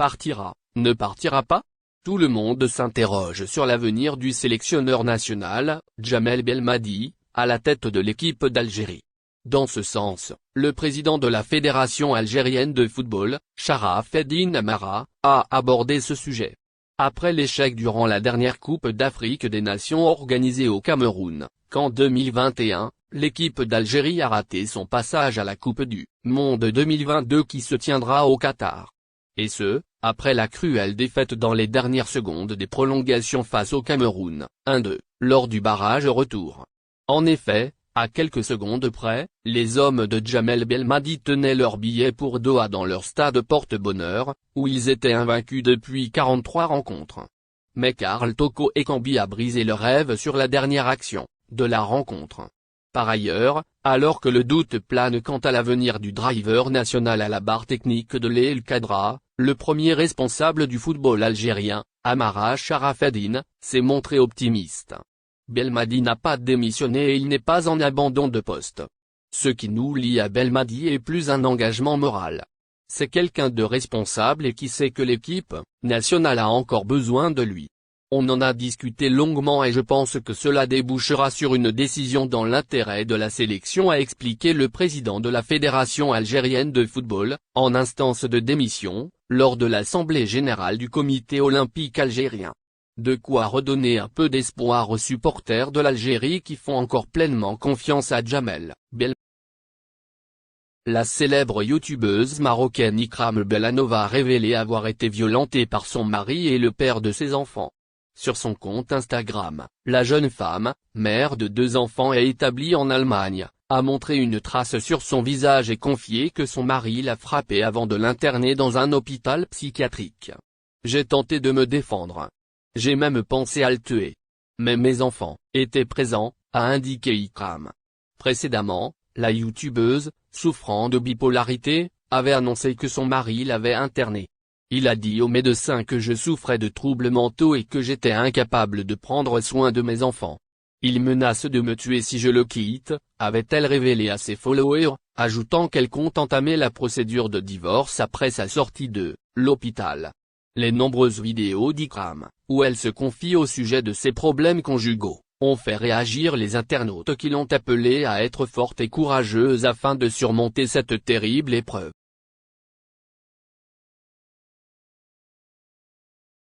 Partira, ne partira pas? Tout le monde s'interroge sur l'avenir du sélectionneur national, Djamel Belmadi, à la tête de l'équipe d'Algérie. Dans ce sens, le président de la Fédération algérienne de football, Sharafeddine Amara, a abordé ce sujet. Après l'échec durant la dernière Coupe d'Afrique des Nations organisée au Cameroun, qu'en 2021, l'équipe d'Algérie a raté son passage à la Coupe du Monde 2022 qui se tiendra au Qatar. Et ce, après la cruelle défaite dans les dernières secondes des prolongations face au Cameroun, 1-2, lors du barrage retour. En effet, à quelques secondes près, les hommes de Djamel Belmadi tenaient leur billet pour Doha dans leur stade porte-bonheur, où ils étaient invaincus depuis 43 rencontres. Mais Karl Toko Ekambi a brisé le rêve sur la dernière action de la rencontre. Par ailleurs, alors que le doute plane quant à l'avenir du driver national à la barre technique de l'El Kadra, le premier responsable du football algérien, Amara Sharafeddine, s'est montré optimiste. Belmadi n'a pas démissionné et il n'est pas en abandon de poste. Ce qui nous lie à Belmadi est plus un engagement moral. C'est quelqu'un de responsable et qui sait que l'équipe nationale a encore besoin de lui. On en a discuté longuement et je pense que cela débouchera sur une décision dans l'intérêt de la sélection, a expliqué le président de la Fédération algérienne de football, en instance de démission, lors de l'Assemblée générale du Comité olympique algérien. De quoi redonner un peu d'espoir aux supporters de l'Algérie qui font encore pleinement confiance à Djamel Belmadi. La célèbre youtubeuse marocaine Ikram Bellanova a révélé avoir été violentée par son mari et le père de ses enfants. Sur son compte Instagram, la jeune femme, mère de 2 enfants et établie en Allemagne, a montré une trace sur son visage et confié que son mari l'a frappée avant de l'interner dans un hôpital psychiatrique. « J'ai tenté de me défendre. J'ai même pensé à le tuer. Mais mes enfants étaient présents », a indiqué Ikram. Précédemment, la youtubeuse, souffrant de bipolarité, avait annoncé que son mari l'avait internée. Il a dit aux médecins que je souffrais de troubles mentaux et que j'étais incapable de prendre soin de mes enfants. Il menace de me tuer si je le quitte, avait-elle révélé à ses followers, ajoutant qu'elle compte entamer la procédure de divorce après sa sortie de l'hôpital. Les nombreuses vidéos d'Ikram, où elle se confie au sujet de ses problèmes conjugaux, ont fait réagir les internautes qui l'ont appelée à être forte et courageuse afin de surmonter cette terrible épreuve.